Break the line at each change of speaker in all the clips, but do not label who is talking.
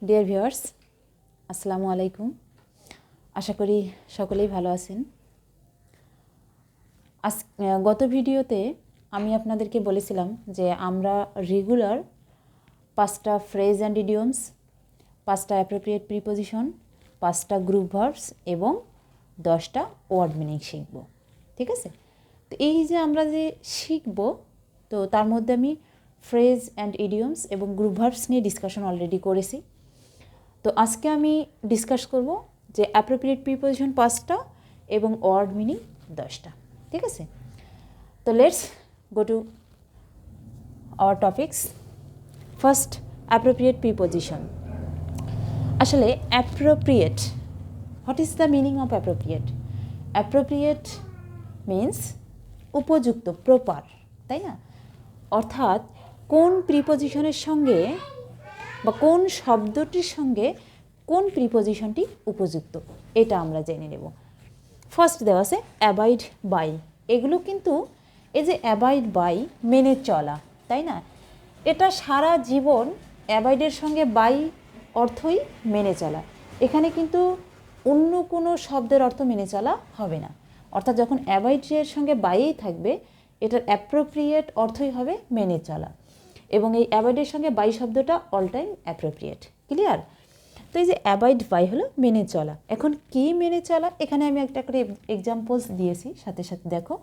Dear viewers, আসসালামুআলাইকুম। আশা করি সকলেই ভালো আছেন। গত ভিডিওতে আমি আপনাদেরকে বলেছিলাম যে আমরা রেগুলার 5টা ফ্রেজ অ্যান্ড ইডিয়মস, 5টা অ্যাপ্রোপ্রিয়েট প্রিপোজিশন, 5টা গ্রুপ ভার্বস এবং 10টা ওয়ার্ড মিনিং শিখব। ঠিক আছে? তো এই যে আমরা যে শিখব, তো তার মধ্যে আমি ফ্রেজ অ্যান্ড ইডিয়মস এবং গ্রুপ ভার্বস নিয়ে ডিসকাশন অলরেডি করেছি। তো আজকে আমি ডিসকাস করব যে অ্যাপ্রোপ্রিয়েট প্রিপোজিশন 5টা এবং ওয়ার্ড মিনিং 10টা। ঠিক আছে? তো let's go to our topics. First, appropriate preposition. আসলে appropriate, what is the meaning of appropriate? Appropriate means উপযুক্ত, প্রপার, তাই না? অর্থাৎ কোন প্রিপোজিশনের সঙ্গে বা কোন শব্দটির সঙ্গে কোন প্রিপোজিশনটি উপযুক্ত, এটা আমরা জেনে নেব। ফার্স্ট দেওয়া আছে অ্যাবাইড বাই। এগুলো কিন্তু এই যে অ্যাবাইড বাই, মেনে চলা, তাই না? এটা সারা জীবন অ্যাবাইডের সঙ্গে বাই অর্থই মেনে চলা। এখানে কিন্তু অন্য কোনো শব্দের অর্থ মেনে চলা হবে না। অর্থাৎ যখন অ্যাবাইডের সঙ্গে বাইই থাকবে, এটার অ্যাপ্রোপ্রিয়েট অর্থই হবে মেনে চলা। এবং এই অ্যাভয়েডের সঙ্গে বাই শব্দটা অল টাইম অ্যাপ্রোপ্রিয়েট। ক্লিয়ার? তো এই যে অ্যাভয়েড বাই হলো মেনে চলা। এখন কি মেনে চলা? এখানে আমি একটা করে এক্সাম্পলস দিয়েছি, সাথে সাথে দেখো।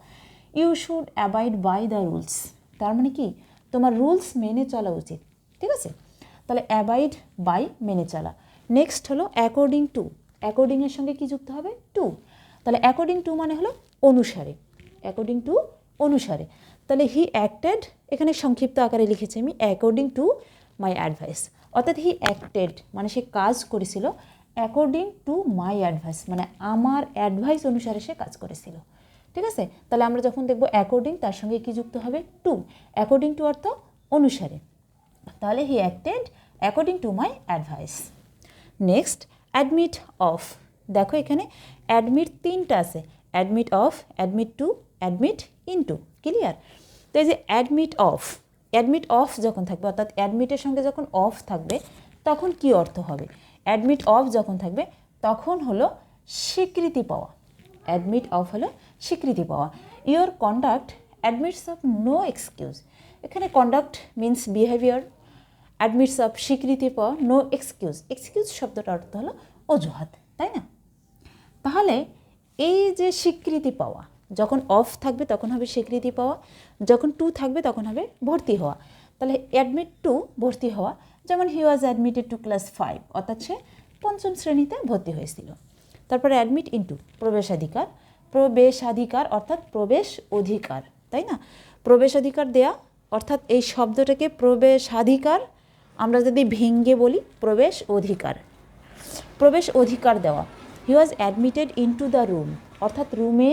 You should avoid by the rules. তার মানে কি, তোমার রুলস মেনে চলা উচিত। ঠিক আছে? তাহলে অ্যাভয়েড বাই মেনে চলা। নেক্সট হলো অ্যাকর্ডিং টু। অ্যাকর্ডিংয়ের সঙ্গে কি যুক্ত হবে? টু। তাহলে অ্যাকর্ডিং টু মানে হলো অনুসারে। অ্যাকর্ডিং টু অনুসারে। তাহলে হি অ্যাক্টেড, এখানে সংক্ষিপ্ত আকারে লিখেছি আমি, অ্যাকর্ডিং টু মাই অ্যাডভাইস। অর্থাৎ হি অ্যাক্টেড মানে সে কাজ করেছিল অ্যাকর্ডিং টু মাই অ্যাডভাইস, মানে আমার অ্যাডভাইস অনুসারে সে কাজ করেছিল। ঠিক আছে? তাহলে আমরা যখন দেখব অ্যাকর্ডিং, তার সঙ্গে কি যুক্ত হবে? টু। অ্যাকর্ডিং টু অর্থ অনুসারে। তাহলে he acted according to my advice. Next, admit of. দেখো এখানে অ্যাডমিট 3টা আছে, admit of, admit to, admit into. Clear? তো এই যে অ্যাডমিট অফ, অ্যাডমিট অফ যখন থাকবে, অর্থাৎ অ্যাডমিটের সঙ্গে যখন অফ থাকবে তখন কি অর্থ হবে? অ্যাডমিট অফ যখন থাকবে তখন হলো স্বীকৃতি পাওয়া। অ্যাডমিট অফ হলো স্বীকৃতি পাওয়া। Your conduct admits of no excuse. এখানে conduct means behaviour, admits of স্বীকৃতি পাওয়া, নো এক্সকিউজ। এক্সকিউজ শব্দটার অর্থ হলো অজুহাত, তাই না? তাহলে এই যে স্বীকৃতি পাওয়া, যখন অফ থাকবে তখন হবে স্বীকৃতি পাওয়া, যখন টু থাকবে তখন হবে ভর্তি হওয়া। তাহলে অ্যাডমিট টু ভর্তি হওয়া, যেমন হি ওয়াজ অ্যাডমিটেড টু ক্লাস 5, অর্থাৎ সে 5ম শ্রেণীতে ভর্তি হয়েছিল। তারপরে অ্যাডমিট ইনটু, প্রবেশাধিকার। প্রবেশাধিকার অর্থাৎ প্রবেশ অধিকার, তাই না? প্রবেশাধিকার দেয়া, অর্থাৎ এই শব্দটাকে প্রবেশাধিকার আমরা যদি ভেঙ্গে বলি প্রবেশ অধিকার। প্রবেশ অধিকার দেওয়া। He was admitted into the room, অর্থাৎ রুমে,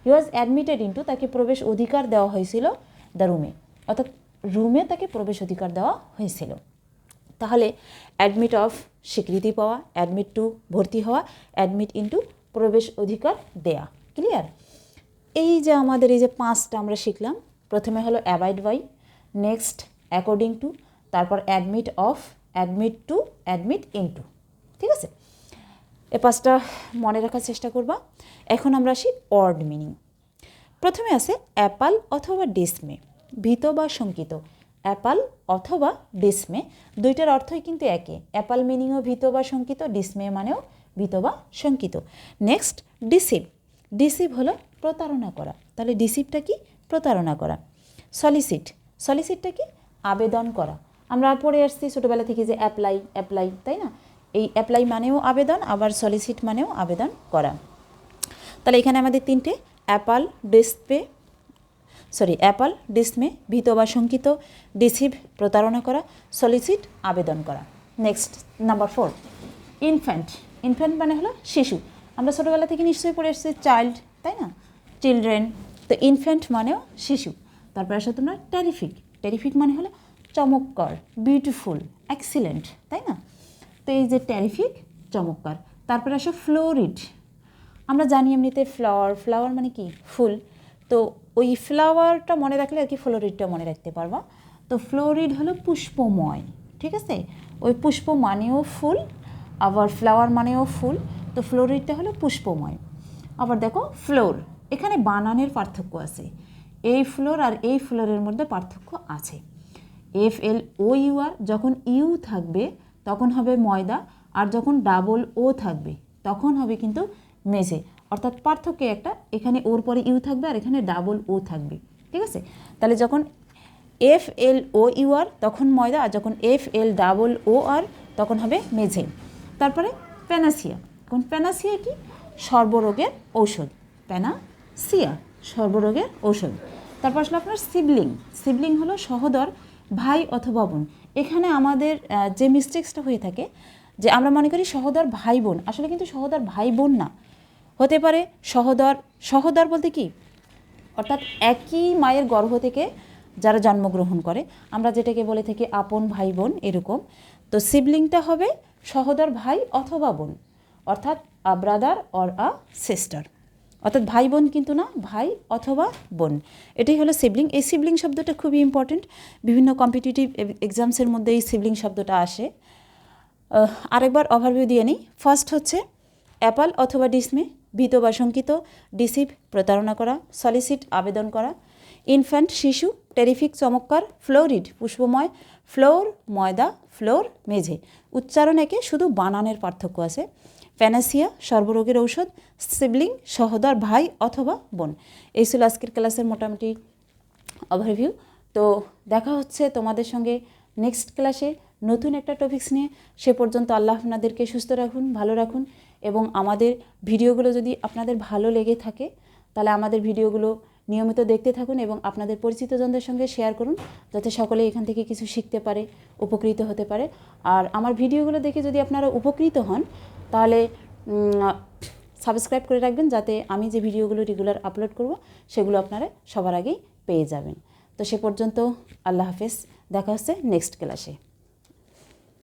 হি ওয়াজ অ্যাডমিটেড ইনটু, তাকে প্রবেশ অধিকার দেওয়া হয়েছিল দ্য রুমে, অর্থাৎ রুমে তাকে প্রবেশ অধিকার দেওয়া হয়েছিল। তাহলে অ্যাডমিট অফ স্বীকৃতি পাওয়া, অ্যাডমিট টু ভর্তি হওয়া, অ্যাডমিট ইনটু প্রবেশ অধিকার দেয়া। ক্লিয়ার? এই যে আমাদের এই যে 5টা আমরা শিখলাম, প্রথমে হলো abide by, next according to, তারপর admit of, admit to, admit into. ঠিক আছে? এই 5টা মনে রাখার চেষ্টা করবা। এখন আমরা আসি ওয়ার্ড মিনিং। প্রথমে আছে অ্যাপাল অথবা ডিসমে, ভীত বা শঙ্কিত। অ্যাপাল অথবা ডিসমে, দুইটার অর্থই কিন্তু একই। অ্যাপাল মিনিংও ভীত বা শঙ্কিত, ডিসমে মানেও ভীত বা শঙ্কিত। Next, deceive. ডিসিভ হলো প্রতারণা করা। তাহলে ডিসিভটা কি? প্রতারণা করা। সলিসিট, সলিসিটটা কি? আবেদন করা। আমরা পড়ে আসছি ছোটোবেলা থেকে যে অ্যাপ্লাই, অ্যাপ্লাই, তাই না? এই অ্যাপ্লাই মানেও আবেদন, আবার সলিসিট মানেও আবেদন করা। তাহলে এখানে আমাদের 3টে, অ্যাপাল অ্যাপাল ডিসমে ভীত বা শঙ্কিত, ডিসিভ প্রতারণা করা, সলিসিট আবেদন করা। Next, number 4, infant. ইনফ্যান্ট মানে হলো শিশু। আমরা ছোটোবেলা থেকে নিশ্চয়ই পড়ে এসেছি চাইল্ড, তাই না? চিলড্রেন। তো ইনফ্যান্ট মানেও শিশু। তারপরে আসো তোমরা টেরিফিক। টেরিফিক মানে হলো চমৎকার, বিউটিফুল, এক্সিলেন্ট, তাই না? তো এই যে টেরিফিক, চমৎকার। তারপরে আসো ফ্লোরিড। আমরা জানি এমনিতে ফ্লাওয়ার, ফ্লাওয়ার মানে কি? ফুল। তো ওই ফ্লাওয়ারটা মনে রাখলে আর কি ফ্লোরিডটা মনে রাখতে পারবা। তো ফ্লোরিড হলো পুষ্পময়। ঠিক আছে? ওই পুষ্প মানেও ফুল, আবার ফ্লাওয়ার মানেও ফুল, তো ফ্লোরিডটা হলো পুষ্পময়। আবার দেখো ফ্লোর, এখানে বানানের পার্থক্য আছে, এই ফ্লোর আর এই ফ্লোরের মধ্যে পার্থক্য আছে। FLOUR যখন ইউ থাকবে তখন হবে ময়দা, আর যখন ডাবল ও থাকবে তখন হবে কিন্তু মেঝে। অর্থাৎ পার্থক্য একটা, এখানে ওর পরে ইউ থাকবে আর এখানে ডাবল ও থাকবে, ঠিক আছে? তাহলে যখন FLOUR তখন ময়দা, আর যখন FLOOR তখন হবে মেঝে। তারপরে প্যানাসিয়া, এখন প্যানাসিয়া কি? সর্বরোগের ঔষধ, প্যানাসিয়া সর্বরোগের ঔষধ। তারপর আসলে আপনার সিবলিং, সিবলিং হলো সহোদর, ভাই অথবা বোন। এখানে আমাদের যে মিস্টেক্সটা হয়ে থাকে যে আমরা মনে করি সহোদর ভাই বোন, আসলে কিন্তু সহোদর ভাই বোন না, হতে পারে সহোদর, সহোদর বলতে কি অর্থাৎ একই মায়ের গর্ভ থেকে যারা জন্মগ্রহণ করে, আমরা যেটাকে বলে থাকি আপন ভাই বোন, এরকম। তো সিবলিংটা হবে সহোদর ভাই অথবা বোন, অর্থাৎ আ ব্রাদার অর আ সিস্টার, অর্থাৎ ভাই বোন কিন্তু না, ভাই অথবা বোন, এটাই হলো সিবলিং। এই সিবলিং শব্দটা খুবই ইম্পর্টেন্ট, বিভিন্ন কম্পিটিটিভ এক্সামসের মধ্যে এই সিবলিং শব্দটা আসে। আরেকবার ওভারভিউ দিয়ে নিই। ফার্স্ট হচ্ছে অ্যাপল অথবা ডিসমে, ভীত বা শঙ্কিত, ডিসিভ প্রতারণা করা, সলিসিট আবেদন করা, ইনফ্যান্ট শিশু, টেরিফিক চমৎকার, ফ্লোরিড পুষ্পময়, ফ্লোর ময়দা, ফ্লোর মেঝে। উচ্চারণ একে, শুধু বানানের পার্থক্য আছে। প্যানাসিয়া সর্বরোগের ঔষধ, সিবলিং সহোদর ভাই অথবা বোন। এই ছিল আজকের ক্লাসের মোটামুটি ওভারভিউ। তো দেখা হচ্ছে তোমাদের সঙ্গে নেক্সট ক্লাসে নতুন একটা টপিকস নিয়ে। সে পর্যন্ত আল্লাহ আপনাদেরকে সুস্থ রাখুন, ভালো রাখুন, এবং আমাদের ভিডিওগুলো যদি আপনাদের ভালো লেগে থাকে তাহলে আমাদের ভিডিওগুলো নিয়মিত দেখতে থাকুন এবং আপনাদের পরিচিতজনদের সঙ্গে শেয়ার করুন, যাতে সকলে এখান থেকে কিছু শিখতে পারে, উপকৃত হতে পারে। আর আমার ভিডিওগুলো দেখে যদি আপনারা উপকৃত হন তাহলে সাবস্ক্রাইব করে রাখবেন, যাতে আমি যে ভিডিওগুলো রেগুলার আপলোড করব সেগুলো আপনারা সবার আগেই পেয়ে যাবেন। তো সে পর্যন্ত আল্লাহ হাফেজ, দেখা হচ্ছে নেক্সট ক্লাসে।